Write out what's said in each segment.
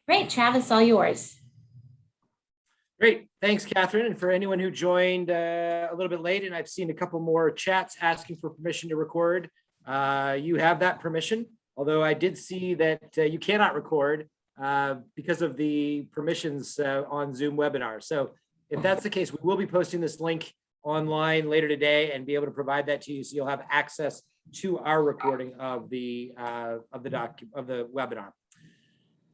Great, Travis, all yours. Great, thanks, Catherine. And for anyone who joined a little bit late, and I've seen a couple more chats asking for permission to record, you have that permission. Although I did see that you cannot record because of the permissions on Zoom webinar. So if that's the case, we will be posting this link online later today and be able to provide that to you, so you'll have access to our recording of the webinar.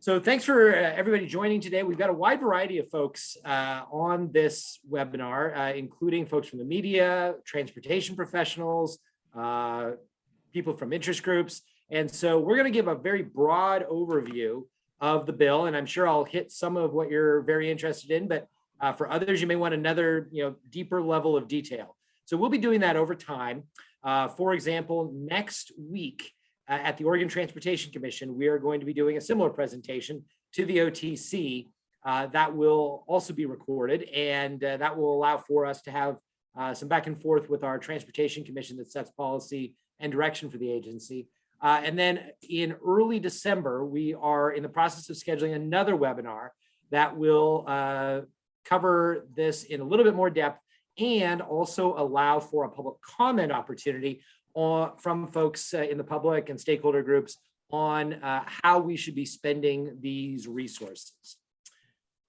So thanks for everybody joining today. We've got a wide variety of folks on this webinar, including folks from the media, transportation professionals, people from interest groups. And so we're going to give a very broad overview of the bill, and I'm sure I'll hit some of what you're very interested in, but for others, you may want another deeper level of detail. So we'll be doing that over time. For example, next week, at the Oregon Transportation Commission, we are going to be doing a similar presentation to the OTC that will also be recorded, and that will allow for us to have some back and forth with our Transportation Commission that sets policy and direction for the agency. And then in early December, we are in the process of scheduling another webinar that will cover this in a little bit more depth and also allow for a public comment opportunity from folks in the public and stakeholder groups on how we should be spending these resources.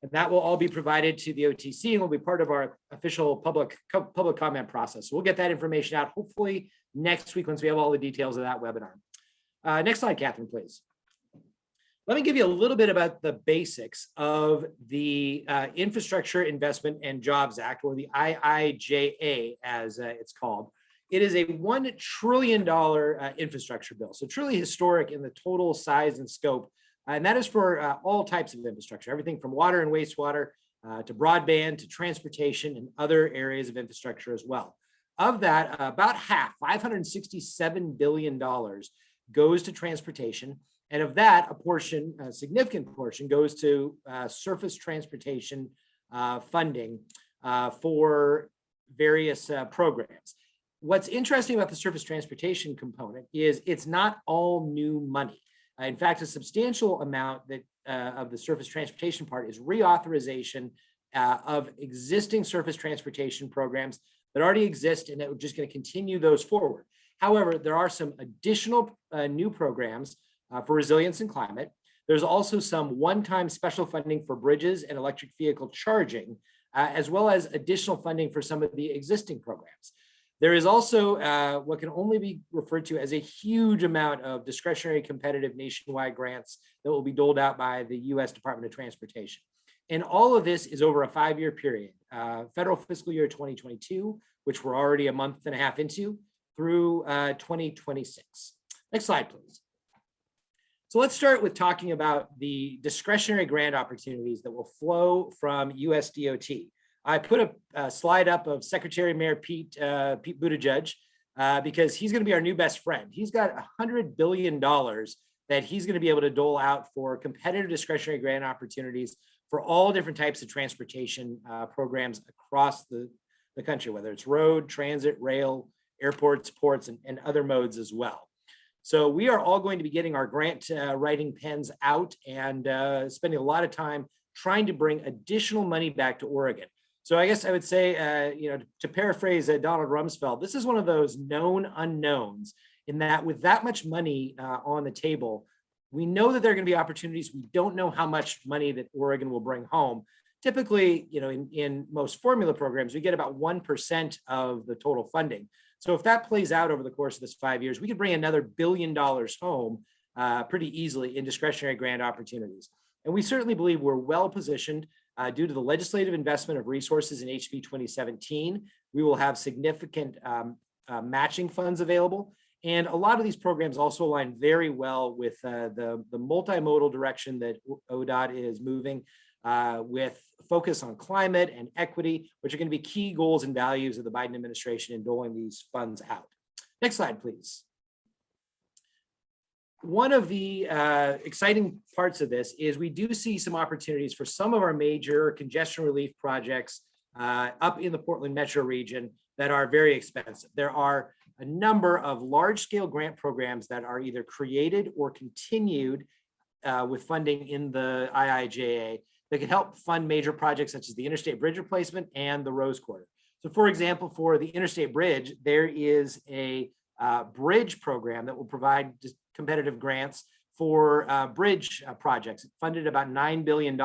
And that will all be provided to the OTC and will be part of our official public comment process. So we'll get that information out hopefully next week once we have all the details of that webinar. Next slide, Catherine, please. Let me give you a little bit about the basics of the Infrastructure Investment and Jobs Act, or the IIJA as it's called. It is a $1 trillion infrastructure bill, so truly historic in the total size and scope. And that is for all types of infrastructure, everything from water and wastewater to broadband to transportation and other areas of infrastructure as well. Of that, about half, $567 billion, goes to transportation. And of that, a portion, a significant portion, goes to surface transportation funding for various programs. What's interesting about the surface transportation component is it's not all new money. In fact, a substantial amount of the surface transportation part is reauthorization of existing surface transportation programs that already exist, and that we're just going to continue those forward. However, there are some additional new programs for resilience and climate. There's also some one-time special funding for bridges and electric vehicle charging, as well as additional funding for some of the existing programs. There is also what can only be referred to as a huge amount of discretionary competitive nationwide grants that will be doled out by the U.S. Department of Transportation. And all of this is over a 5-year period, federal fiscal year 2022, which we're already a month and a half into, through 2026. Next slide, please. So let's start with talking about the discretionary grant opportunities that will flow from USDOT. I put a slide up of Secretary Mayor Pete Buttigieg because he's going to be our new best friend. He's got $100 billion that he's going to be able to dole out for competitive discretionary grant opportunities for all different types of transportation programs across the country, whether it's road, transit, rail, airports, ports, and other modes as well. So we are all going to be getting our grant writing pens out and spending a lot of time trying to bring additional money back to Oregon. So I guess I would say, to paraphrase Donald Rumsfeld, this is one of those known unknowns, in that with that much money on the table, we know that there are going to be opportunities. We don't know how much money that Oregon will bring home. Typically, in most formula programs, we get about 1% of the total funding. So if that plays out over the course of this 5 years, we could bring another $1 billion home pretty easily in discretionary grant opportunities. And we certainly believe we're well positioned due to the legislative investment of resources in HB 2017. We will have significant matching funds available. And a lot of these programs also align very well with the multimodal direction that ODOT is moving, with focus on climate and equity, which are going to be key goals and values of the Biden administration in doling these funds out. Next slide, please. One of the exciting parts of this is we do see some opportunities for some of our major congestion relief projects up in the Portland metro region that are very expensive. There are a number of large-scale grant programs that are either created or continued with funding in the IIJA that can help fund major projects such as the interstate bridge replacement and the Rose Quarter. So for example, for the interstate bridge, there is a bridge program that will provide competitive grants for bridge projects, funded about $9 billion.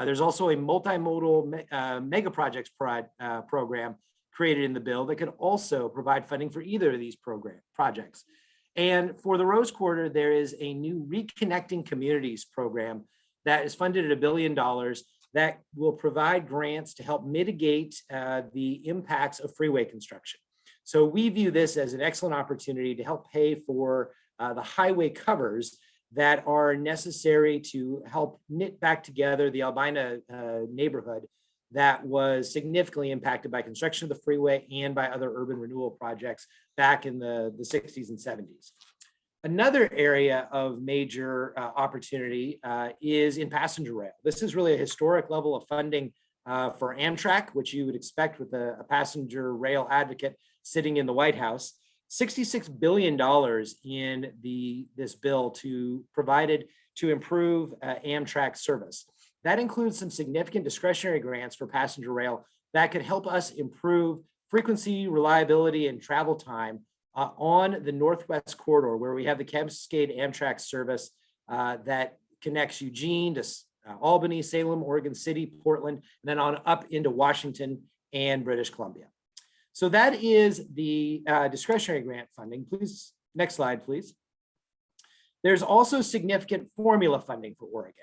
There's also a multimodal mega projects program created in the bill that could also provide funding for either of these projects. And for the Rose Quarter, there is a new Reconnecting Communities program that is funded at $1 billion that will provide grants to help mitigate the impacts of freeway construction. So we view this as an excellent opportunity to help pay for the highway covers that are necessary to help knit back together the Albina neighborhood that was significantly impacted by construction of the freeway and by other urban renewal projects back in the 60s and 70s. Another area of major opportunity is in passenger rail. This is really a historic level of funding for Amtrak, which you would expect with a passenger rail advocate sitting in the White House. $66 billion in this bill provided to improve Amtrak service. That includes some significant discretionary grants for passenger rail that could help us improve frequency, reliability, and travel time on the Northwest Corridor, where we have the Cascade Amtrak service that connects Eugene to Albany, Salem, Oregon City, Portland, and then on up into Washington and British Columbia. So that is the discretionary grant funding. Please, next slide, please. There's also significant formula funding for Oregon.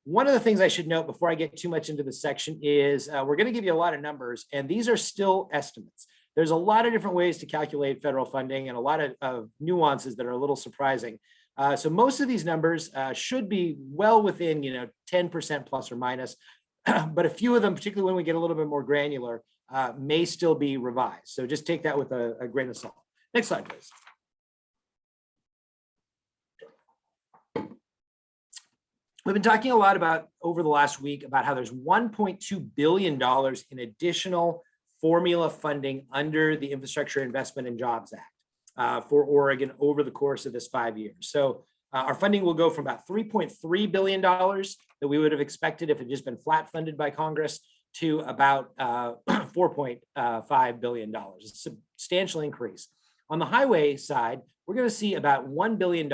One of the things I should note before I get too much into this section is we're going to give you a lot of numbers, and these are still estimates. There's a lot of different ways to calculate federal funding and a lot of nuances that are a little surprising. So most of these numbers should be well within 10% plus or minus, but a few of them, particularly when we get a little bit more granular, may still be revised. So just take that with a grain of salt. Next slide, please. We've been talking a lot about over the last week about how there's $1.2 billion in additional formula funding under the Infrastructure Investment and Jobs Act for Oregon over the course of this 5 years. So our funding will go from about $3.3 billion that we would have expected if it had just been flat funded by Congress to about $4.5 billion, a substantial increase. On the highway side, we're going to see about $1 billion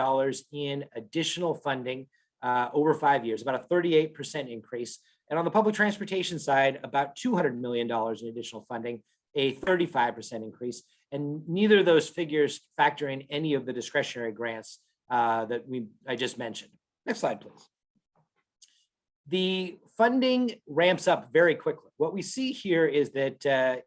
in additional funding over 5 years, about a 38% increase. And on the public transportation side, about $200 million in additional funding, a 35% increase. And neither of those figures factor in any of the discretionary grants that I just mentioned. Next slide, please. The funding ramps up very quickly. What we see here is that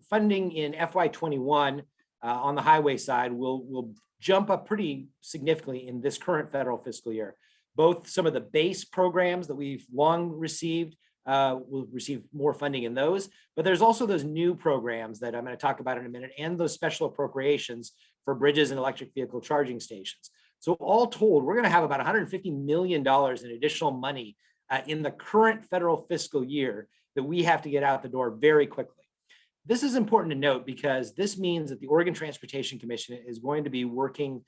funding in FY21 on the highway side will jump up pretty significantly in this current federal fiscal year. Both some of the base programs that we've long received will receive more funding in those, but there's also those new programs that I'm going to talk about in a minute, and those special appropriations for bridges and electric vehicle charging stations. So all told, we're going to have about $150 million in additional money in the current federal fiscal year that we have to get out the door very quickly. This is important to note because this means that the Oregon Transportation Commission is going to be working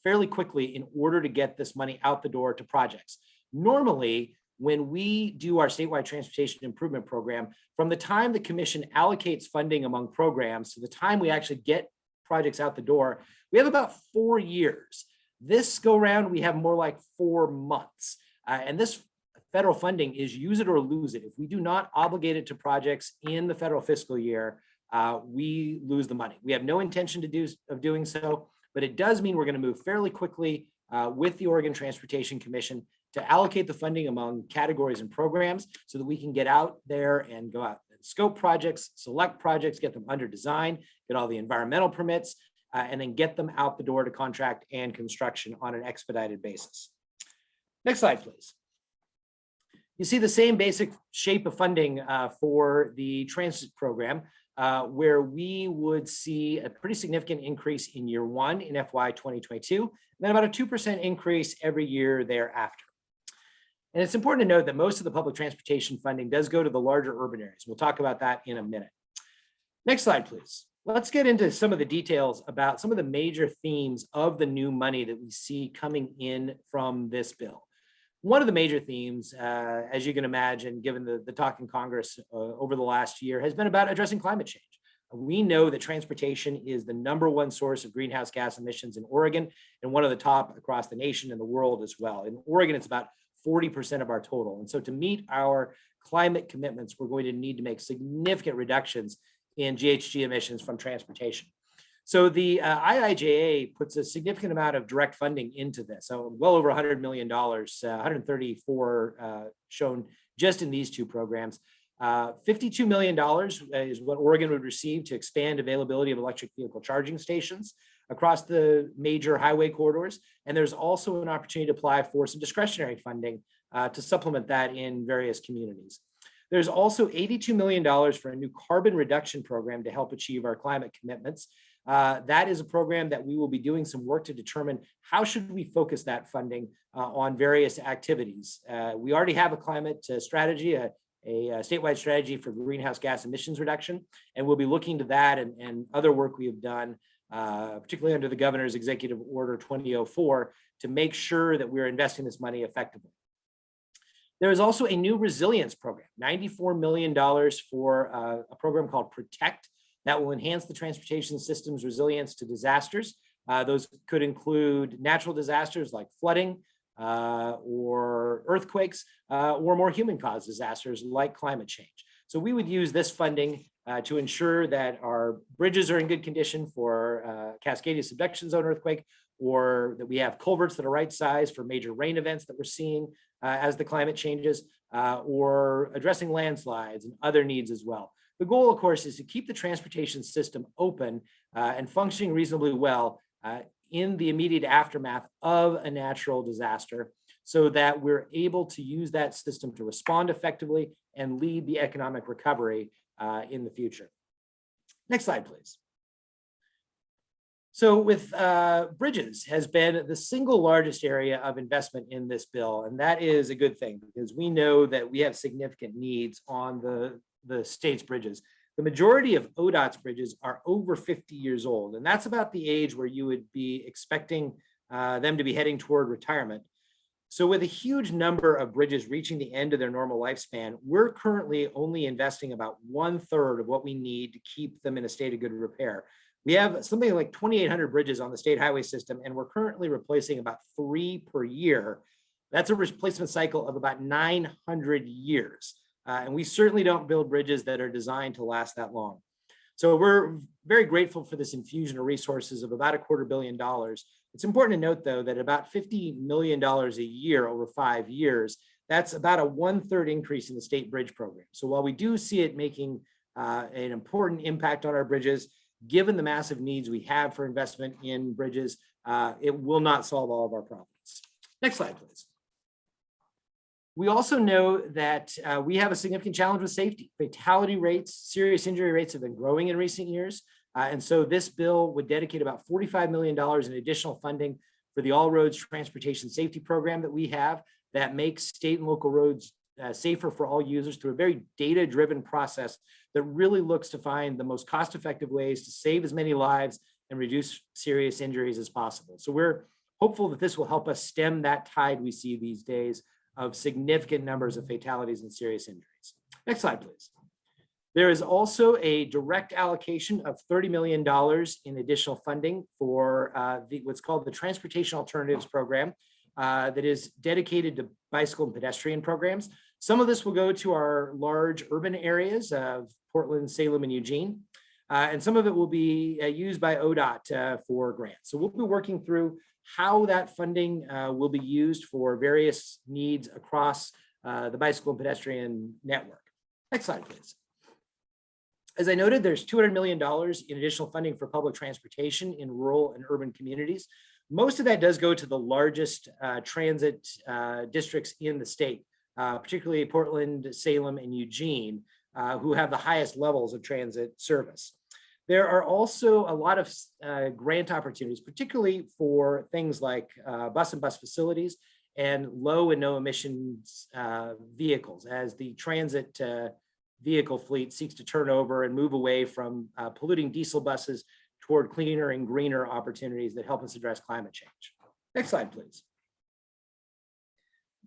fairly quickly in order to get this money out the door to projects. Normally, when we do our statewide transportation improvement program, from the time the commission allocates funding among programs to the time we actually get projects out the door, we have about 4 years. This go round, we have more like 4 months. And this federal funding is use it or lose it. If we do not obligate it to projects in the federal fiscal year, we lose the money. We have no intention of doing so, but it does mean we're going to move fairly quickly with the Oregon Transportation Commission to allocate the funding among categories and programs so that we can get out there and go out and scope projects, select projects, get them under design, get all the environmental permits, and then get them out the door to contract and construction on an expedited basis. Next slide, please. You see the same basic shape of funding for the transit program, where we would see a pretty significant increase in year 1 in FY 2022, and then about a 2% increase every year thereafter. And it's important to note that most of the public transportation funding does go to the larger urban areas. We'll talk about that in a minute. Next slide, please. let's get into some of the details about some of the major themes of the new money that we see coming in from this bill. One of the major themes, as you can imagine, given the talk in Congress over the last year, has been about addressing climate change. We know that transportation is the #1 source of greenhouse gas emissions in Oregon and one of the top across the nation and the world as well. In Oregon, it's about 40% of our total. And so to meet our climate commitments, we're going to need to make significant reductions in GHG emissions from transportation. So the IIJA puts a significant amount of direct funding into this. So well over $100 million, 134 shown just in these two programs. $52 million is what Oregon would receive to expand availability of electric vehicle charging stations across the major highway corridors. And there's also an opportunity to apply for some discretionary funding to supplement that in various communities. There's also $82 million for a new carbon reduction program to help achieve our climate commitments. That is a program that we will be doing some work to determine how should we focus that funding on various activities. We already have a climate strategy, a statewide strategy for greenhouse gas emissions reduction, and we'll be looking to that and other work we have done, particularly under the governor's executive order 2004, to make sure that we're investing this money effectively. There is also a new resilience program, $94 million for a program called Protect that will enhance the transportation system's resilience to disasters. Those could include natural disasters like flooding or earthquakes or more human-caused disasters like climate change. So we would use this funding to ensure that our bridges are in good condition for Cascadia subduction zone earthquake, or that we have culverts that are right size for major rain events that we're seeing as the climate changes, or addressing landslides and other needs as well. The goal, of course, is to keep the transportation system open and functioning reasonably well in the immediate aftermath of a natural disaster, so that we're able to use that system to respond effectively and lead the economic recovery in the future. Next slide, please. So with bridges has been the single largest area of investment in this bill, and that is a good thing because we know that we have significant needs on the state's bridges. The majority of ODOT's bridges are over 50 years old, and that's about the age where you would be expecting them to be heading toward retirement. So with a huge number of bridges reaching the end of their normal lifespan, we're currently only investing about 1/3 of what we need to keep them in a state of good repair. We have something like 2,800 bridges on the state highway system, and we're currently replacing about 3 per year. That's a replacement cycle of about 900 years. And we certainly don't build bridges that are designed to last that long. So we're very grateful for this infusion of resources of about $250 million. It's important to note, though, that about $50 million a year over 5 years, that's about a 1/3 increase in the state bridge program. So while we do see it making an important impact on our bridges, given the massive needs we have for investment in bridges, it will not solve all of our problems. Next slide, please. We also know that we have a significant challenge with safety. Fatality rates, serious injury rates have been growing in recent years. And so this bill would dedicate about $45 million in additional funding for the All Roads Transportation Safety Program that we have that makes state and local roads safer for all users through a very data-driven process that really looks to find the most cost-effective ways to save as many lives and reduce serious injuries as possible. So we're hopeful that this will help us stem that tide we see these days of significant numbers of fatalities and serious injuries. Next slide, please. There is also a direct allocation of $30 million in additional funding for what's called the Transportation Alternatives Program that is dedicated to bicycle and pedestrian programs. Some of this will go to our large urban areas of Portland, Salem, and Eugene. And some of it will be used by ODOT for grants. So we'll be working through how that funding will be used for various needs across the bicycle and pedestrian network. Next slide, please. As I noted, there's $200 million in additional funding for public transportation in rural and urban communities. Most of that does go to the largest transit districts in the state, particularly Portland, Salem, and Eugene, who have the highest levels of transit service. There are also a lot of grant opportunities, particularly for things like bus and bus facilities and low and no emissions vehicles, as the transit vehicle fleet seeks to turn over and move away from polluting diesel buses toward cleaner and greener opportunities that help us address climate change. Next slide, please.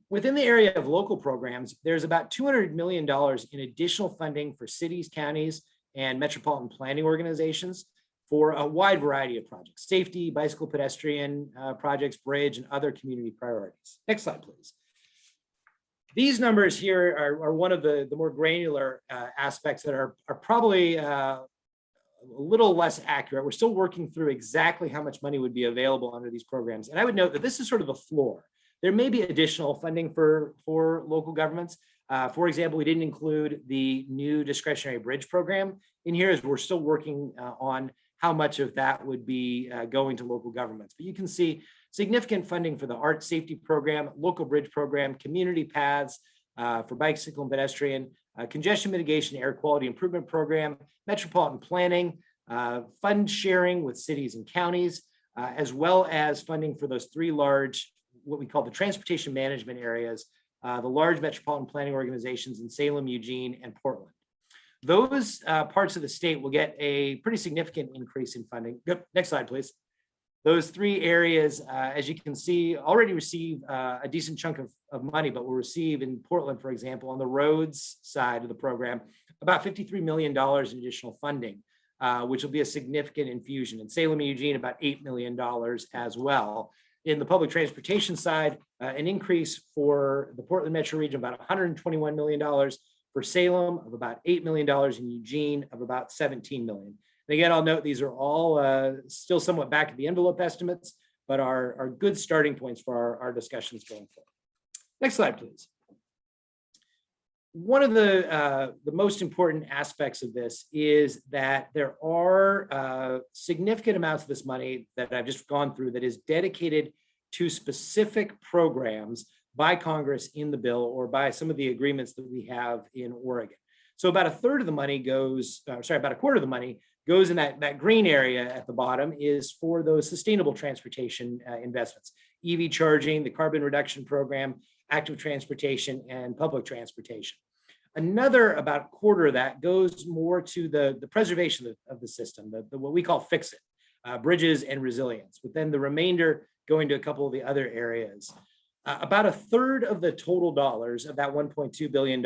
Within the area of local programs, there's about $200 million in additional funding for cities, counties, and metropolitan planning organizations for a wide variety of projects: safety, bicycle pedestrian projects, bridge, and other community priorities. Next slide, please. These numbers here are one of the more granular aspects that are probably a little less accurate. We're still working through exactly how much money would be available under these programs. And I would note that this is sort of a floor. There may be additional funding for local governments. For example, we didn't include the new discretionary bridge program in here, as we're still working on how much of that would be going to local governments. But you can see significant funding for the art safety program, local bridge program, community paths for bicycle and pedestrian, congestion mitigation, air quality improvement program, metropolitan planning, fund sharing with cities and counties, as well as funding for those three large, what we call the transportation management areas, the large metropolitan planning organizations in Salem, Eugene, and Portland. Those parts of the state will get a pretty significant increase in funding. Yep, next slide, please. Those three areas, as you can see, already receive a decent chunk of money, but will receive in Portland, for example, on the roads side of the program, about $53 million in additional funding, which will be a significant infusion. In Salem and Eugene, about $8 million as well. In the public transportation side, an increase for the Portland metro region, about $121 million, for Salem of about $8 million, in Eugene of about $17 million. And again, I'll note these are all still somewhat back of the envelope estimates, but are good starting points for our discussions going forward. Next slide, please. One of the most important aspects of this is that there are significant amounts of this money that I've just gone through that is dedicated to specific programs by Congress in the bill or by some of the agreements that we have in Oregon. So about a third of the money goes, about a quarter of the money goes in that green area at the bottom is for those sustainable transportation investments: EV charging, the carbon reduction program, active transportation, and public transportation. Another about quarter of that goes more to the preservation of the system, what we call fix it, bridges and resilience, but then the remainder going to a couple of the other areas. About a third of the total dollars of that $1.2 billion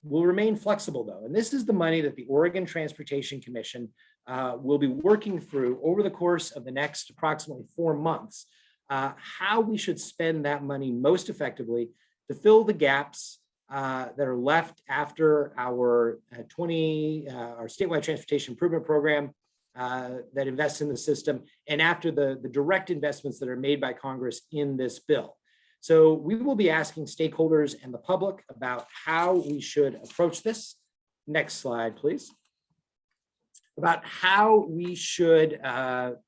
will remain flexible, though. And this is the money that the Oregon Transportation Commission will be working through over the course of the next approximately 4 months, how we should spend that money most effectively to fill the gaps that are left after our our statewide transportation improvement program that invests in the system, and after the direct investments that are made by Congress in this bill. So we will be asking stakeholders and the public about how we should approach this. Next slide, please. About how we should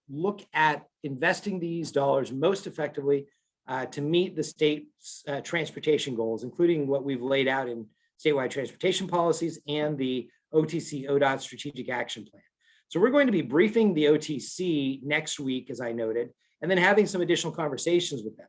look at investing these dollars most effectively to meet the state's transportation goals, including what we've laid out in statewide transportation policies and the ODOT Strategic Action Plan. So we're going to be briefing the OTC next week, as I noted, and then having some additional conversations with them.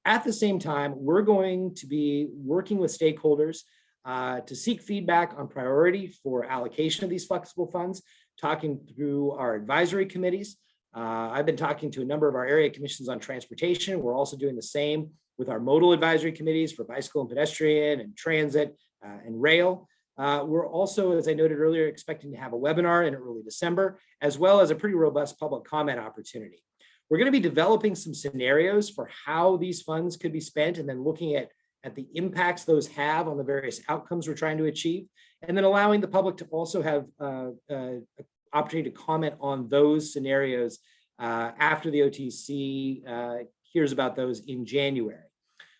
At the same time, we're going to be working with stakeholders to seek feedback on priority for allocation of these flexible funds, talking through our advisory committees. I've been talking to a number of our area commissions on transportation. We're also doing the same with our modal advisory committees for bicycle and pedestrian and transit and rail. We're also, as I noted earlier, expecting to have a webinar in early December, as well as a pretty robust public comment opportunity. We're going to be developing some scenarios for how these funds could be spent, and then looking at the impacts those have on the various outcomes we're trying to achieve, and then allowing the public to also have an opportunity to comment on those scenarios after the OTC hears about those in January.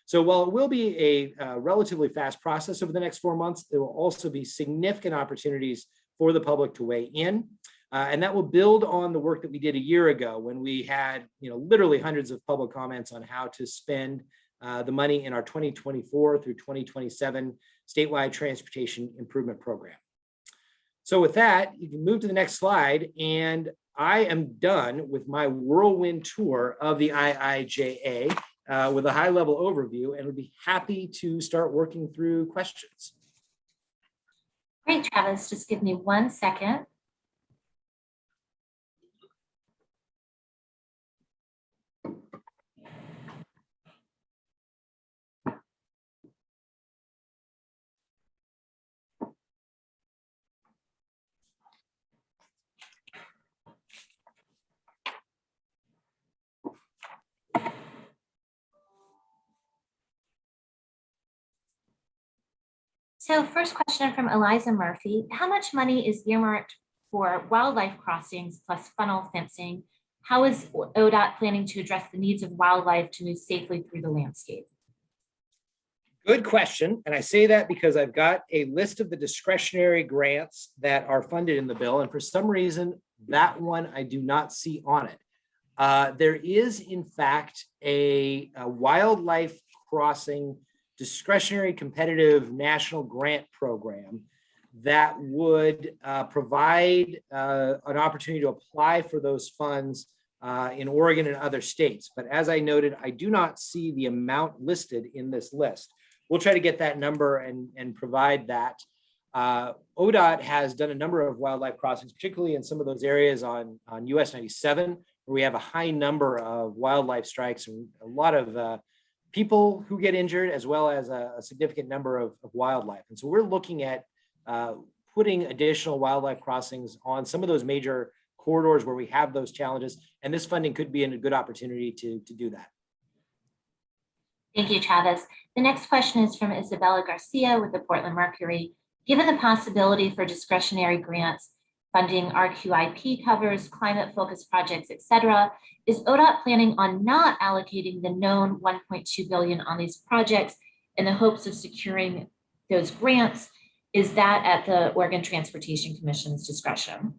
So while it will be a relatively fast process over the next 4 months, there will also be significant opportunities for the public to weigh in. And that will build on the work that we did a year ago when we had, literally hundreds of public comments on how to spend the money in our 2024 through 2027 statewide transportation improvement program. So with that, you can move to the next slide, and I am done with my whirlwind tour of the IIJA with a high-level overview, and would be happy to start working through questions. Great, Travis, just give me 1 second. So first question from Eliza Murphy, how much money is earmarked for wildlife crossings plus funnel fencing? How is ODOT planning to address the needs of wildlife to move safely through the landscape? Good question. And I say that because I've got a list of the discretionary grants that are funded in the bill. And for some reason, that one I do not see on it. There is, in fact, a wildlife crossing discretionary competitive national grant program that would provide an opportunity to apply for those funds in Oregon and other states. But as I noted, I do not see the amount listed in this list. We'll try to get that number and provide that. ODOT has done a number of wildlife crossings, particularly in some of those areas on US 97, where we have a high number of wildlife strikes and a lot of people who get injured, as well as a significant number of wildlife. And so we're looking at putting additional wildlife crossings on some of those major corridors where we have those challenges. And this funding could be a good opportunity to do that. Thank you, Travis. The next question is from Isabella Garcia with the Portland Mercury. Given the possibility for discretionary grants funding RQIP covers, climate-focused projects, et cetera, is ODOT planning on not allocating the known $1.2 billion on these projects in the hopes of securing those grants? Is that at the Oregon Transportation Commission's discretion?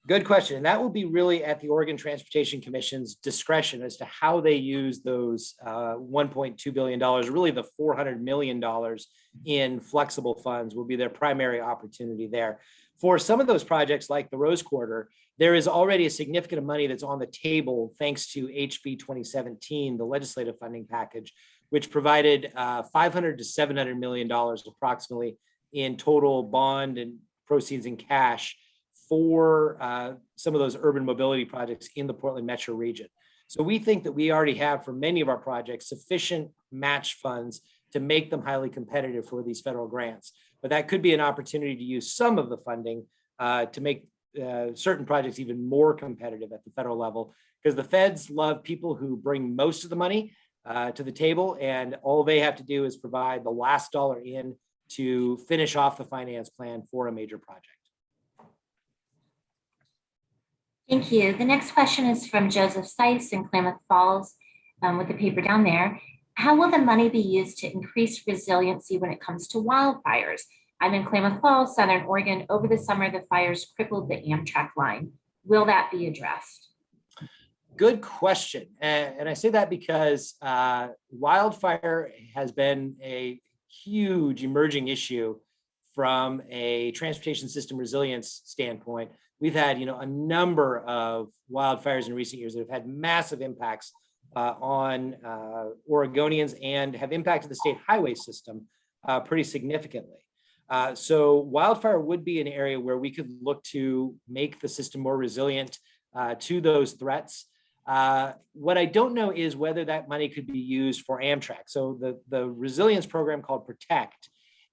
Good question. And that will be really at the Oregon Transportation Commission's discretion as to how they use those $1.2 billion, really the $400 million in flexible funds will be their primary opportunity there. For some of those projects like the Rose Quarter, there is already a significant amount of money that's on the table thanks to HB 2017, the legislative funding package, which provided $500 to $700 million approximately in total bond and proceeds in cash for some of those urban mobility projects in the Portland metro region. So we think that we already have, for many of our projects, sufficient match funds to make them highly competitive for these federal grants. But that could be an opportunity to use some of the funding to make certain projects even more competitive at the federal level, because the feds love people who bring most of the money to the table, and all they have to do is provide the last dollar in to finish off the finance plan for a major project. Thank you. The next question is from Joseph Seiss in Klamath Falls with the paper down there. How will the money be used to increase resiliency when it comes to wildfires? I'm in Klamath Falls, Southern Oregon. Over the summer, the fires crippled the Amtrak line. Will that be addressed? Good question. And I say that because wildfire has been a huge emerging issue from a transportation system resilience standpoint. We've had, a number of wildfires in recent years that have had massive impacts on Oregonians and have impacted the state highway system pretty significantly. So wildfire would be an area where we could look to make the system more resilient to those threats. What I don't know is whether that money could be used for Amtrak. So the resilience program called Protect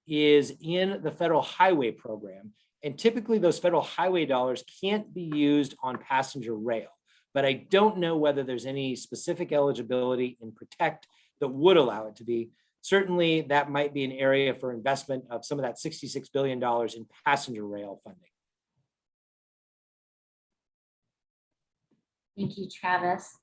is in the federal highway program. And typically those federal highway dollars can't be used on passenger rail. But I don't know whether there's any specific eligibility in Protect that would allow it to be. Certainly that might be an area for investment of some of that $66 billion in passenger rail funding. Thank you, Travis.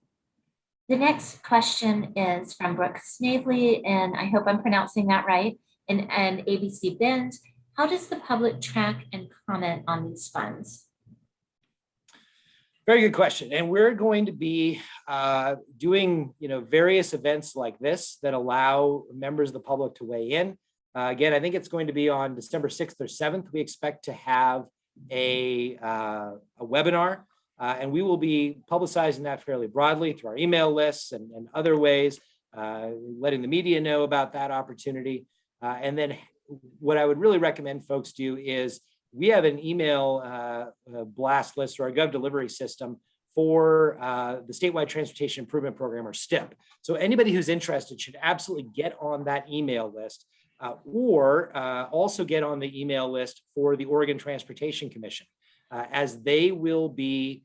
The next question is from Brooke Snavely, and I hope I'm pronouncing that right, and ABC Bend. How does the public track and comment on these funds? Very good question. And we're going to be doing various events like this that allow members of the public to weigh in. Again, I think it's going to be on December 6th or 7th. We expect to have a webinar, and we will be publicizing that fairly broadly through our email lists and other ways, letting the media know about that opportunity. And then what I would really recommend folks do is we have an email blast list or our Gov delivery system for the Statewide Transportation Improvement Program, or STIP. So anybody who's interested should absolutely get on that email list, or also get on the email list for the Oregon Transportation Commission, as they will be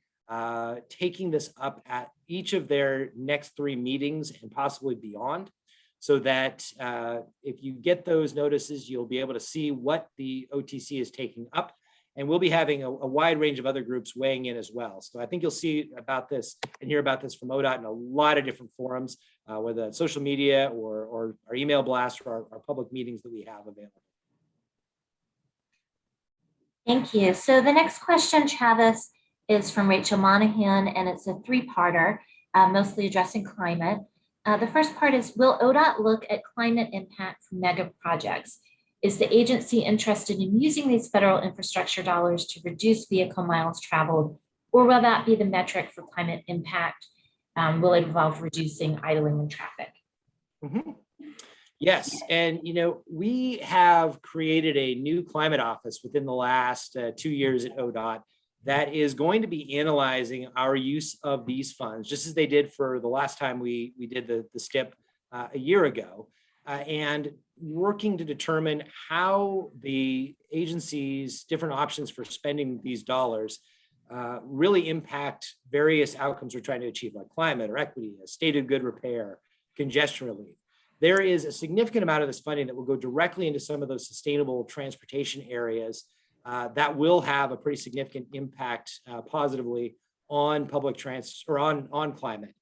taking this up at each of their next 3 meetings and possibly beyond, so that if you get those notices, you'll be able to see what the OTC is taking up. And we'll be having a wide range of other groups weighing in as well. So I think you'll see about this and hear about this from ODOT in a lot of different forums, whether it's social media or our email blast or our public meetings that we have available. Thank you. So the next question, Travis, is from Rachel Monahan, and it's a 3-parter, mostly addressing climate. The first part is, will ODOT look at climate impact from mega projects? Is the agency interested in using these federal infrastructure dollars to reduce vehicle miles traveled, or will that be the metric for climate impact? Will it involve reducing idling and traffic? Mm-hmm. Yes, and we have created a new climate office within the last 2 years at ODOT that is going to be analyzing our use of these funds, just as they did for the last time we did the STIP a year ago, and working to determine how the agency's different options for spending these dollars really impact various outcomes we're trying to achieve, like climate or equity, state of good repair, congestion relief. There is a significant amount of this funding that will go directly into some of those sustainable transportation areas that will have a pretty significant impact positively on public or on climate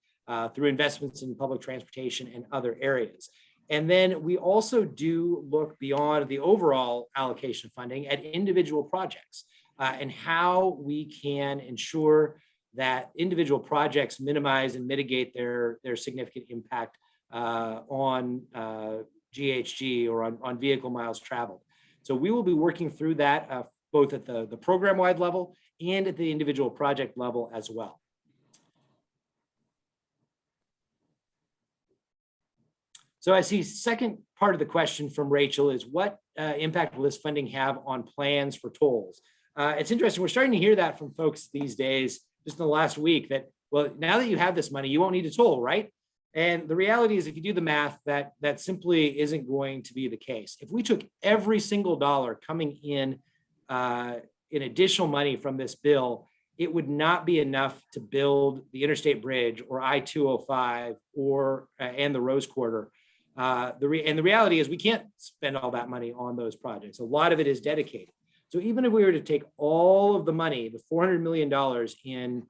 through investments in public transportation and other areas. And then we also do look beyond the overall allocation of funding at individual projects and how we can ensure that individual projects minimize and mitigate their significant impact on GHG or on vehicle miles traveled. So we will be working through that both at the program-wide level and at the individual project level as well. So I see second part of the question from Rachel is, what impact will this funding have on plans for tolls? It's interesting. We're starting to hear that from folks these days, just in the last week, that, well, now that you have this money, you won't need a toll, right? And the reality is, if you do the math, that simply isn't going to be the case. If we took every single dollar coming in additional money from this bill, it would not be enough to build the Interstate Bridge or I-205 and the Rose Quarter. And the reality is, we can't spend all that money on those projects. A lot of it is dedicated. So even if we were to take all of the money, the $400 million in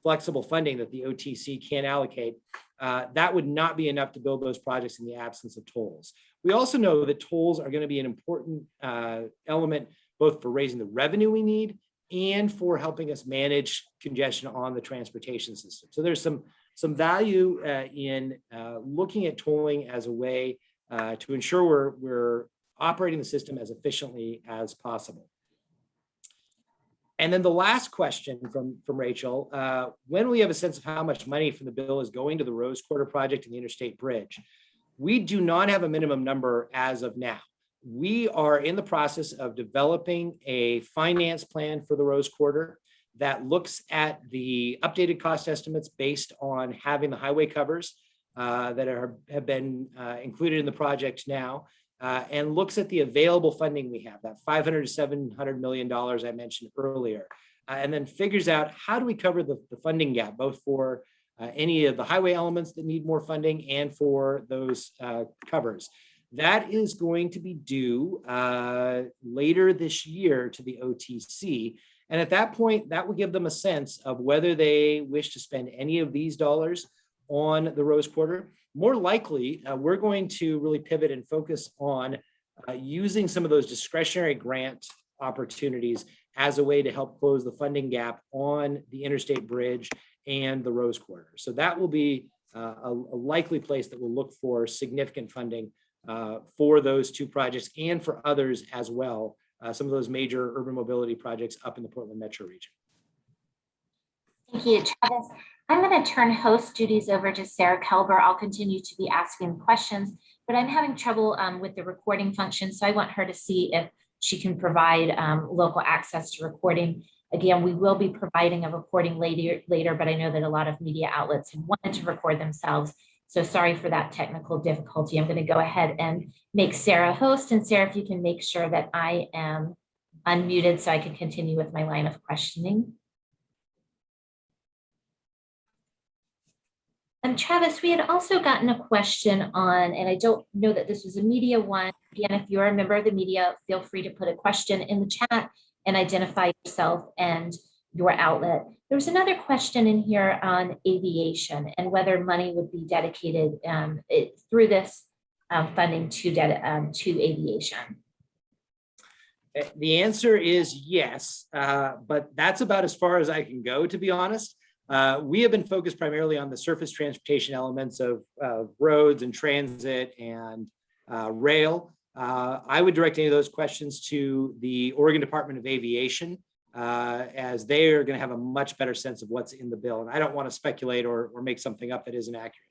flexible funding that the OTC can allocate, that would not be enough to build those projects in the absence of tolls. We also know that tolls are going to be an important element, both for raising the revenue we need and for helping us manage congestion on the transportation system. So there's some value in looking at tolling as a way to ensure we're operating the system as efficiently as possible. And then the last question from Rachel, when we have a sense of how much money from the bill is going to the Rose Quarter project and the Interstate Bridge, we do not have a minimum number as of now. We are in the process of developing a finance plan for the Rose Quarter that looks at the updated cost estimates based on having the highway covers that have been included in the project now, and looks at the available funding we have, that $500 to $700 million I mentioned earlier, and then figures out how do we cover the funding gap, both for any of the highway elements that need more funding and for those covers. That is going to be due later this year to the OTC. And at that point, that will give them a sense of whether they wish to spend any of these dollars on the Rose Quarter. More likely, we're going to really pivot and focus on using some of those discretionary grant opportunities as a way to help close the funding gap on the Interstate Bridge and the Rose Quarter. So that will be a likely place that we'll look for significant funding for those two projects and for others as well, some of those major urban mobility projects up in the Portland metro region. Thank you, Travis. I'm going to turn host duties over to Sarah Kelber. I'll continue to be asking questions, but I'm having trouble with the recording function. So I want her to see if she can provide local access to recording. Again, we will be providing a recording later, but I know that a lot of media outlets have wanted to record themselves. So sorry for that technical difficulty. I'm going to go ahead and make Sarah host. And Sarah, if you can make sure that I am unmuted so I can continue with my line of questioning. And Travis, we had also gotten a question on, and I don't know that this was a media one. Again, if you're a member of the media, feel free to put a question in the chat and identify yourself and your outlet. There was another question in here on aviation and whether money would be dedicated through this funding to aviation. The answer is yes, but that's about as far as I can go, to be honest. We have been focused primarily on the surface transportation elements of roads and transit and rail. I would direct any of those questions to the Oregon Department of Aviation, as they are going to have a much better sense of what's in the bill. And I don't want to speculate or make something up that isn't accurate.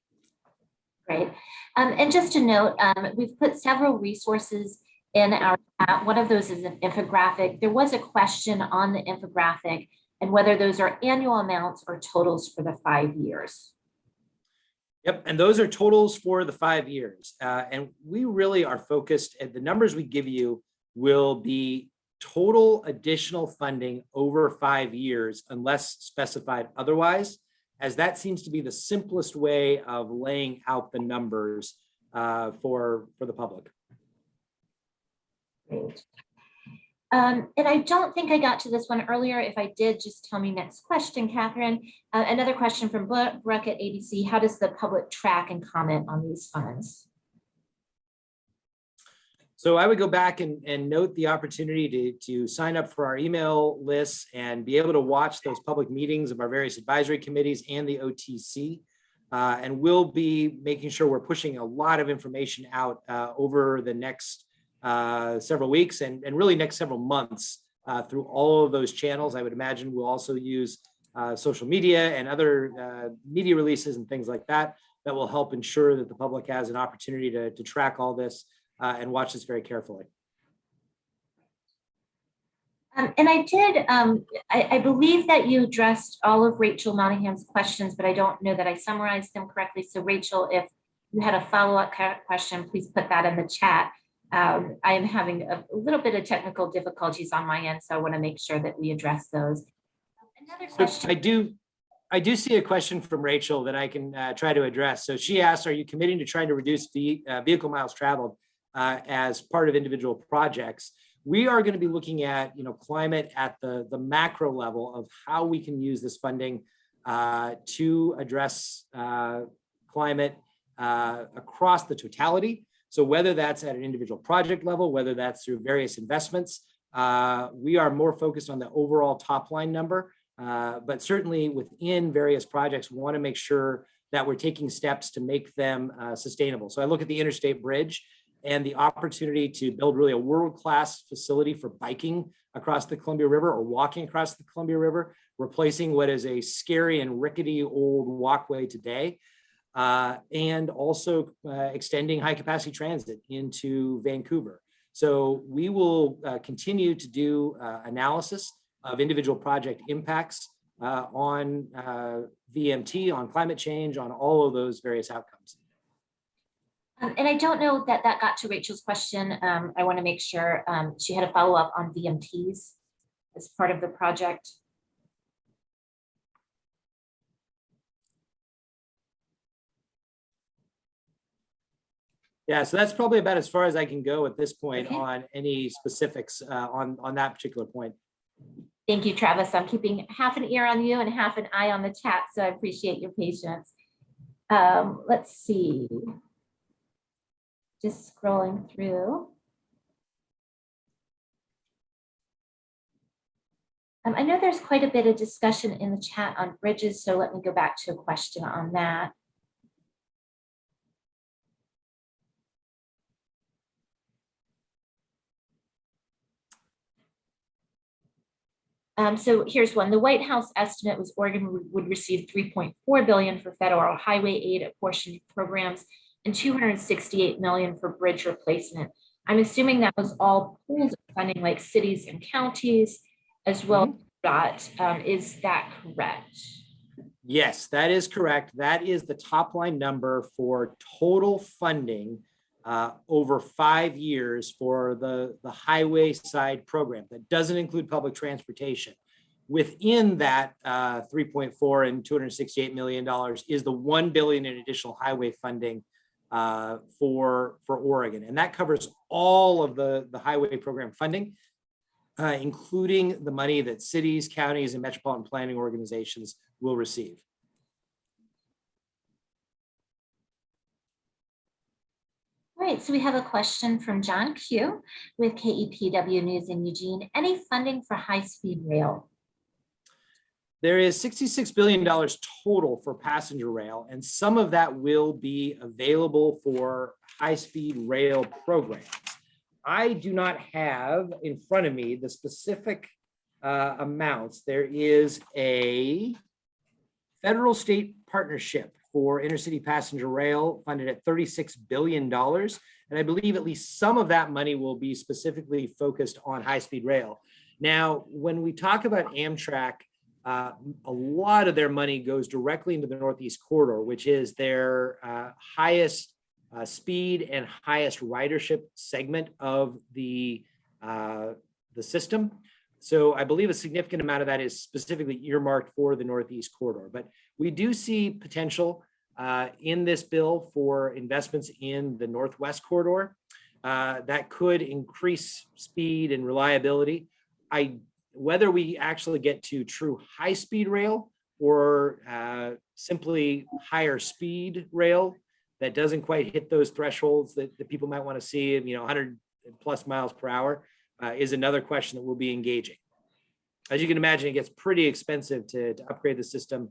Great. And just to note, we've put several resources in our chat. One of those is an infographic. There was a question on the infographic and whether those are annual amounts or totals for the 5 years. Yep, and those are totals for the 5 years. And we really are focused at the numbers we give you will be total additional funding over 5 years unless specified otherwise, as that seems to be the simplest way of laying out the numbers for the public. Great. And I don't think I got to this one earlier. If I did, just tell me next question, Catherine. Another question from Brooke at ABC. How does the public track and comment on these funds? So I would go back and note the opportunity to sign up for our email lists and be able to watch those public meetings of our various advisory committees and the OTC. And we'll be making sure we're pushing a lot of information out over the next several weeks and really next several months through all of those channels. I would imagine we'll also use social media and other media releases and things like that that will help ensure that the public has an opportunity to track all this and watch this very carefully. And I did, I believe that you addressed all of Rachel Monahan's questions, but I don't know that I summarized them correctly. So Rachel, if you had a follow-up question, please put that in the chat. I am having a little bit of technical difficulties on my end, so I want to make sure that we address those. Another question. So I do see a question from Rachel that I can try to address. So she asked, are you committing to trying to reduce vehicle miles traveled as part of individual projects? We are going to be looking at, climate at the macro level of how we can use this funding to address climate across the totality. So whether that's at an individual project level, whether that's through various investments, we are more focused on the overall top line number, but certainly within various projects, we want to make sure that we're taking steps to make them sustainable. So I look at the interstate bridge and the opportunity to build really a world-class facility for biking across the Columbia River or walking across the Columbia River, replacing what is a scary and rickety old walkway today. And also extending high capacity transit into Vancouver. So we will continue to do analysis of individual project impacts on VMT, on climate change, on all of those various outcomes. And I don't know that that got to Rachel's question. I want to make sure she had a follow-up on VMTs as part of the project. Yeah, so that's probably about as far as I can go at this point on any specifics on that particular point. Thank you, Travis. I'm keeping half an ear on you and half an eye on the chat, so I appreciate your patience. Let's see. Just scrolling through. I know there's quite a bit of discussion in the chat on bridges, so let me go back to a question on that. So here's one. The White House estimate was Oregon would receive $3.4 billion for federal highway aid apportioned programs and $268 million for bridge replacement. I'm assuming that was all pools of funding like cities and counties as well as ODOT. Is that correct? Yes, that is correct. That is the top line number for total funding over 5 years for the highway side program. That doesn't include public transportation. Within that 3.4 and $268 million is the $1 billion in additional highway funding for Oregon. And that covers all of the highway program funding, including the money that cities, counties, and metropolitan planning organizations will receive. All right, so we have a question from John Q with KEPW News in Eugene. Any funding for high-speed rail? There is $66 billion total for passenger rail, and some of that will be available for high-speed rail programs. I do not have in front of me the specific amounts. There is a federal state partnership for intercity passenger rail funded at $36 billion. And I believe at least some of that money will be specifically focused on high-speed rail. Now, when we talk about Amtrak, a lot of their money goes directly into the Northeast Corridor, which is their highest speed and highest ridership segment of the system. So I believe a significant amount of that is specifically earmarked for the Northeast Corridor. But we do see potential in this bill for investments in the Northwest Corridor that could increase speed and reliability. Whether we actually get to true high-speed rail or simply higher speed rail that doesn't quite hit those thresholds that people might want to see, 100 plus miles per hour, is another question that we'll be engaging. As you can imagine, it gets pretty expensive to upgrade the system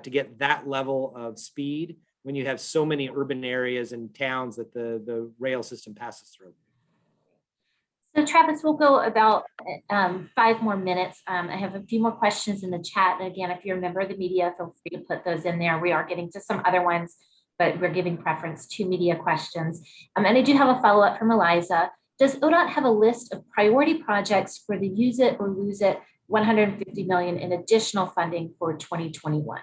to get that level of speed when you have so many urban areas and towns that the rail system passes through. So Travis, we'll go about 5 more minutes. I have a few more questions in the chat. And again, if you're a member of the media, feel free to put those in there. We are getting to some other ones, but we're giving preference to media questions. And I do have a follow-up from Eliza. Does ODOT have a list of priority projects for the use it or lose it $150 million in additional funding for 2021?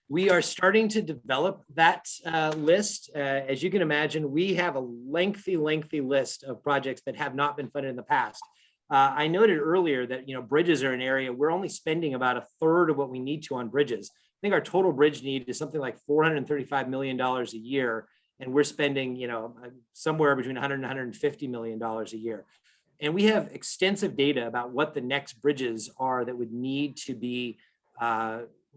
We are starting to develop that list. As you can imagine, we have a lengthy list of projects that have not been funded in the past. I noted earlier that bridges are an area we're only spending about 1/3 of what we need to on bridges. I think our total bridge need is something like $435 million a year, and we're spending somewhere between $100 and $150 million a year. And we have extensive data about what the next bridges are that would need to be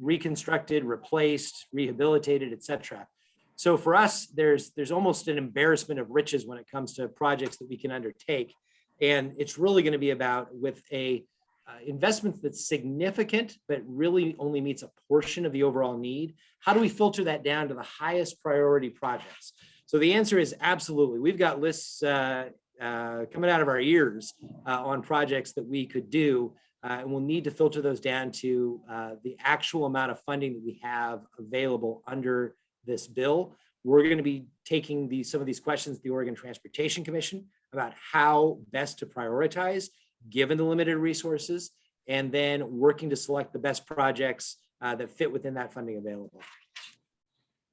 reconstructed, replaced, rehabilitated, et cetera. So for us, there's almost an embarrassment of riches when it comes to projects that we can undertake. And it's really going to be about with a investment that's significant, but really only meets a portion of the overall need. How do we filter that down to the highest priority projects? So the answer is absolutely. We've got lists coming out of our ears on projects that we could do. And we'll need to filter those down to the actual amount of funding that we have available under this bill. We're going to be taking some of these questions to the Oregon Transportation Commission about how best to prioritize given the limited resources, and then working to select the best projects that fit within that funding available.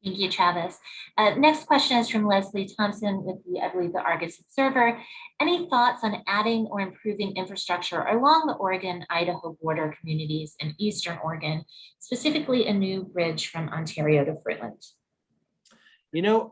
Thank you, Travis. Next question is from Leslie Thompson with I believe, the Argus Observer. Any thoughts on adding or improving infrastructure along the Oregon-Idaho border communities in Eastern Oregon, specifically a new bridge from Ontario to Fruitland?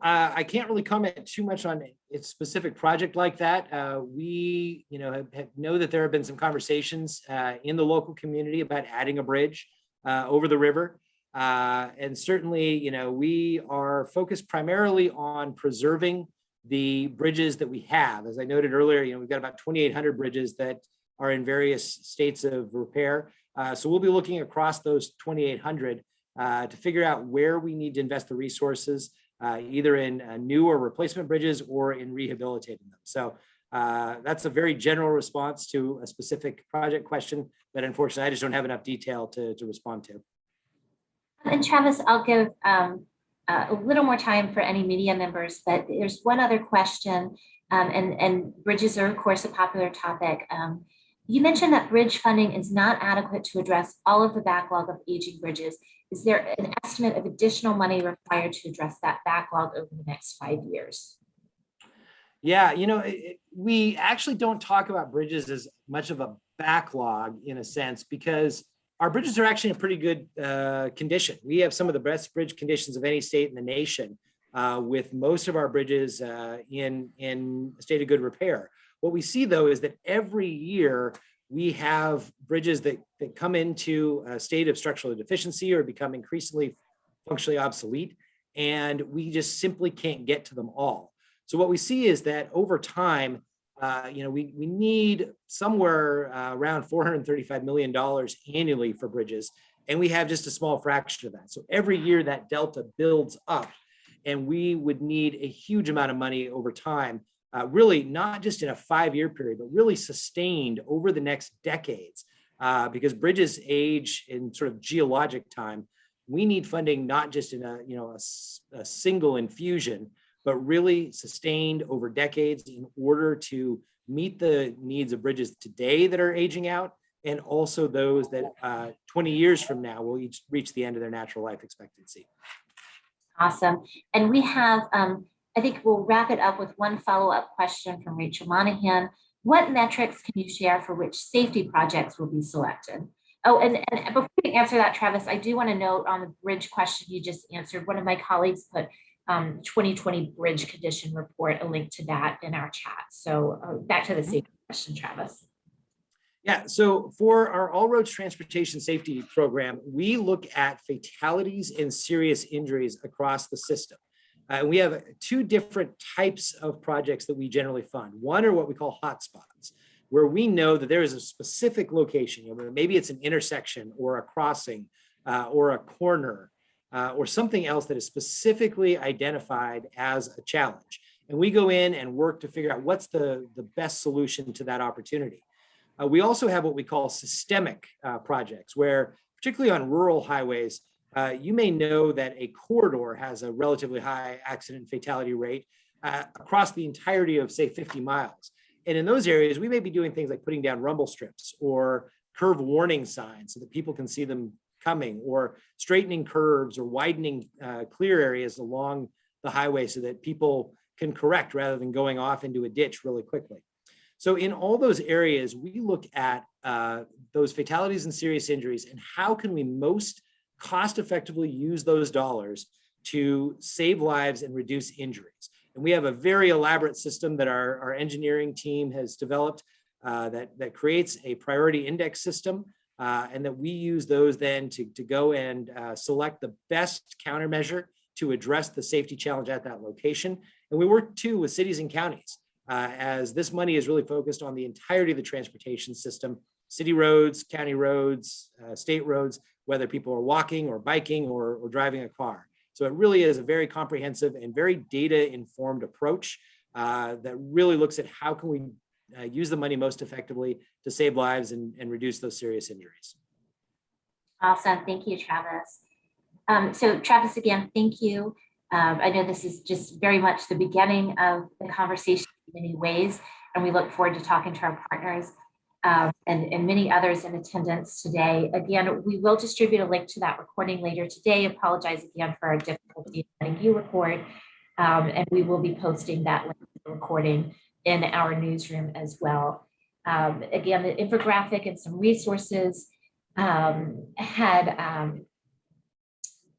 I can't really comment too much on a specific project like that. We, know that there have been some conversations in the local community about adding a bridge over the river. And certainly, we are focused primarily on preserving the bridges that we have. As I noted earlier, we've got about 2,800 bridges that are in various states of repair. So we'll be looking across those 2,800 to figure out where we need to invest the resources, either in new or replacement bridges or in rehabilitating them. So That's a very general response to a specific project question, but unfortunately, I just don't have enough detail to respond to. And Travis, I'll give a little more time for any media members, but there's one other question, and bridges are, of course, a popular topic. You mentioned that bridge funding is not adequate to address all of the backlog of aging bridges. Is there an estimate of additional money required to address that backlog over the next 5 years? Yeah, we actually don't talk about bridges as much of a backlog in a sense, because our bridges are actually in pretty good condition. We have some of the best bridge conditions of any state in the nation, with most of our bridges in a state of good repair. What we see, though, is that every year we have bridges that come into a state of structural deficiency or become increasingly functionally obsolete, and we just simply can't get to them all. So what we see is that over time, we need somewhere around $435 million annually for bridges, and we have just a small fraction of that. So every year that delta builds up, and we would need a huge amount of money over time, really not just in a 5-year period, but really sustained over the next decades, because bridges age in sort of geologic time. We need funding not just in a single infusion, but really sustained over decades in order to meet the needs of bridges today that are aging out, and also those that 20 years from now will each reach the end of their natural life expectancy. Awesome. And we have, I think we'll wrap it up with one follow-up question from Rachel Monahan. What metrics can you share for which safety projects will be selected? Oh, and before we answer that, Travis, I do want to note on the bridge question you just answered, one of my colleagues put 2020 bridge condition report, a link to that in our chat. So back to the safety question, Travis. Yeah, so for our all roads transportation safety program, we look at fatalities and serious injuries across the system. We have 2 different types of projects that we generally fund. One are what we call hotspots, where we know that there is a specific location, maybe it's an intersection or a crossing or a corner, or something else that is specifically identified as a challenge. And we go in and work to figure out what's the best solution to that opportunity. We also have what we call systemic projects, where particularly on rural highways, you may know that a corridor has a relatively high accident fatality rate across the entirety of, say, 50 miles. And in those areas, we may be doing things like putting down rumble strips or curve warning signs so that people can see them coming, or straightening curves or widening clear areas along the highway so that people can correct rather than going off into a ditch really quickly. So in all those areas, we look at those fatalities and serious injuries, and how can we most cost effectively use those dollars to save lives and reduce injuries. And we have a very elaborate system that our engineering team has developed that creates a priority index system, and that we use those then to go and select the best countermeasure to address the safety challenge at that location. And we work too with cities and counties, as this money is really focused on the entirety of the transportation system, city roads, county roads, state roads, whether people are walking or biking or driving a car. So it really is a very comprehensive and very data-informed approach that really looks at how can we use the money most effectively to save lives and reduce those serious injuries. Awesome. Thank you, Travis. So Travis, again, thank you. I know this is just very much the beginning of the conversation in many ways, and we look forward to talking to our partners and many others in attendance today. Again, we will distribute a link to that recording later today. Apologize again for our difficulty letting you record, and we will be posting that link to the recording in our newsroom as well. Again, the infographic and some resources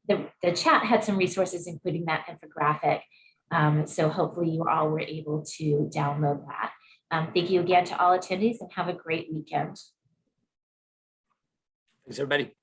the chat had some resources, including that infographic. So hopefully you all were able to download that. Thank you again to all attendees, and have a great weekend. Thanks, everybody.